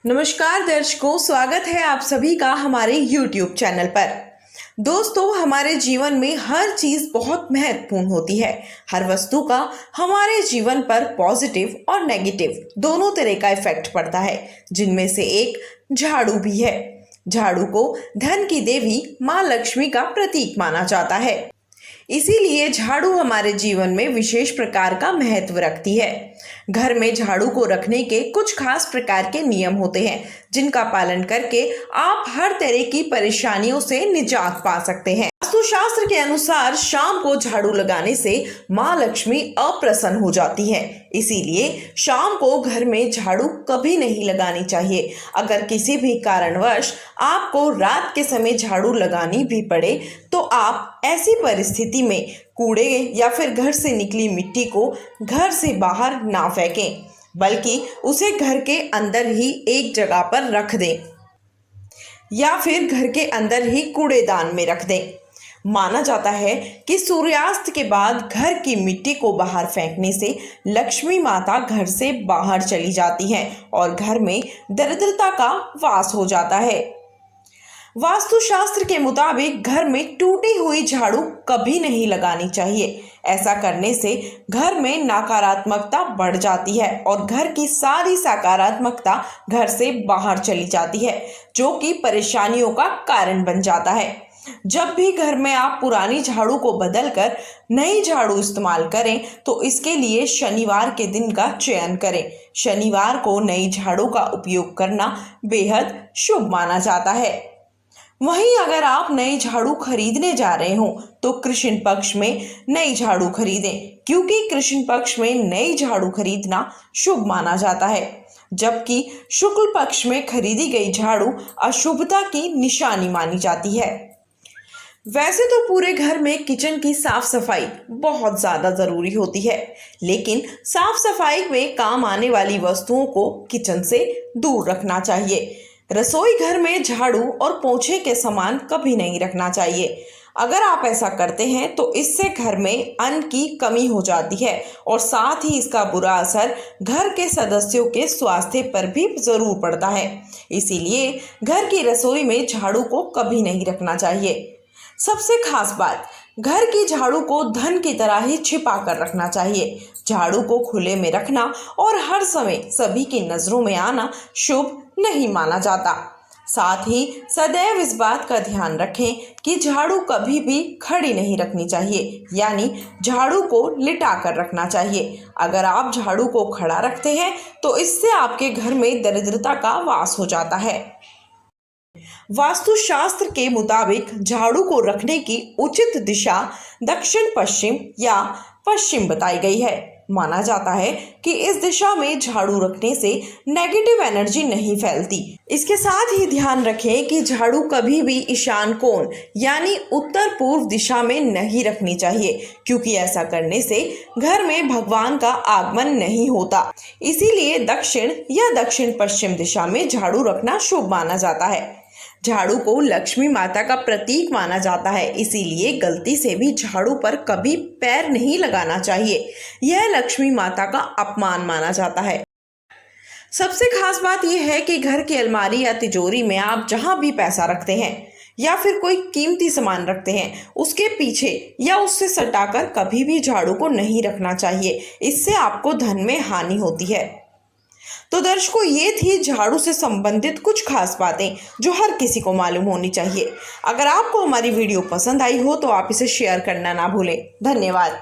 नमस्कार दर्शकों, स्वागत है आप सभी का हमारे YouTube चैनल पर। दोस्तों, हमारे जीवन में हर चीज बहुत महत्वपूर्ण होती है। हर वस्तु का हमारे जीवन पर पॉजिटिव और नेगेटिव दोनों तरह का इफेक्ट पड़ता है, जिनमें से एक झाड़ू भी है। झाड़ू को धन की देवी माँ लक्ष्मी का प्रतीक माना जाता है, इसीलिए झाड़ू हमारे जीवन में विशेष प्रकार का महत्व रखती है। घर में झाड़ू को रखने के कुछ खास प्रकार के नियम होते हैं, जिनका पालन करके आप हर तरह की परेशानियों से निजात पा सकते हैं। वास्तुशास्त्र के अनुसार शाम को झाड़ू लगाने से माँ लक्ष्मी अप्रसन्न हो जाती है, इसीलिए शाम को घर में झाड़ू कभी नहीं लगानी चाहिए। अगर किसी भी कारणवश आपको रात के समय झाड़ू लगानी भी पड़े, तो आप ऐसी परिस्थिति में कूड़े या फिर घर से निकली मिट्टी को घर से बाहर ना फेंकें, बल्कि उसे घर के अंदर ही एक जगह पर रख दें या फिर घर के अंदर ही कूड़ेदान में रख दें। माना जाता है कि सूर्यास्त के बाद घर की मिट्टी को बाहर फेंकने से लक्ष्मी माता घर से बाहर चली जाती हैं और घर में दरिद्रता का वास हो जाता है। वास्तुशास्त्र के मुताबिक घर में टूटी हुई झाड़ू कभी नहीं लगानी चाहिए। ऐसा करने से घर में नकारात्मकता बढ़ जाती है और घर की सारी सकारात्मकता घर से बाहर चली जाती है, जो कि परेशानियों का कारण बन जाता है। जब भी घर में आप पुरानी झाड़ू को बदलकर नई झाड़ू इस्तेमाल करें, तो इसके लिए शनिवार के दिन का चयन करें। शनिवार को नई झाड़ू का उपयोग करना बेहद शुभ माना जाता है। वहीं अगर आप नई झाड़ू खरीदने जा रहे हो, तो कृष्ण पक्ष में नई झाड़ू खरीदें, क्योंकि कृष्ण पक्ष में नई झाड़ू खरीदना शुभ माना जाता है, जबकि शुक्ल पक्ष में खरीदी गई झाड़ू अशुभता की निशानी मानी जाती है। वैसे तो पूरे घर में किचन की साफ सफाई बहुत ज़्यादा ज़रूरी होती है, लेकिन साफ सफाई में काम आने वाली वस्तुओं को किचन से दूर रखना चाहिए। रसोई घर में झाड़ू और पोंछे के सामान कभी नहीं रखना चाहिए। अगर आप ऐसा करते हैं तो इससे घर में अन्न की कमी हो जाती है और साथ ही इसका बुरा असर घर के सदस्यों के स्वास्थ्य पर भी जरूर पड़ता है। इसीलिए घर की रसोई में झाड़ू को कभी नहीं रखना चाहिए। सबसे खास बात, घर की झाड़ू को धन की तरह ही छिपा कर रखना चाहिए। झाड़ू को खुले में रखना और हर समय सभी की नजरों में आना शुभ नहीं माना जाता। साथ ही सदैव इस बात का ध्यान रखें कि झाड़ू कभी भी खड़ी नहीं रखनी चाहिए, यानी झाड़ू को लिटा कर रखना चाहिए। अगर आप झाड़ू को खड़ा रखते हैं तो इससे आपके घर में दरिद्रता का वास हो जाता है। वास्तुशास्त्र के मुताबिक झाड़ू को रखने की उचित दिशा दक्षिण पश्चिम या पश्चिम बताई गई है। माना जाता है कि इस दिशा में झाड़ू रखने से नेगेटिव एनर्जी नहीं फैलती। इसके साथ ही ध्यान रखें कि झाड़ू कभी भी ईशान कोण यानी उत्तर पूर्व दिशा में नहीं रखनी चाहिए, क्योंकि ऐसा करने से घर में भगवान का आगमन नहीं होता। इसीलिए दक्षिण या दक्षिण पश्चिम दिशा में झाड़ू रखना शुभ माना जाता है। झाड़ू को लक्ष्मी माता का प्रतीक माना जाता है, इसीलिए गलती से भी झाड़ू पर कभी पैर नहीं लगाना चाहिए। यह लक्ष्मी माता का अपमान माना जाता है। सबसे खास बात यह है कि घर की अलमारी या तिजोरी में आप जहां भी पैसा रखते हैं या फिर कोई कीमती सामान रखते हैं, उसके पीछे या उससे सटाकर कभी भी झाड़ू को नहीं रखना चाहिए। इससे आपको धन में हानि होती है। तो दर्शकों, ये थी झाड़ू से संबंधित कुछ खास बातें जो हर किसी को मालूम होनी चाहिए। अगर आपको हमारी वीडियो पसंद आई हो तो आप इसे शेयर करना ना भूलें। धन्यवाद।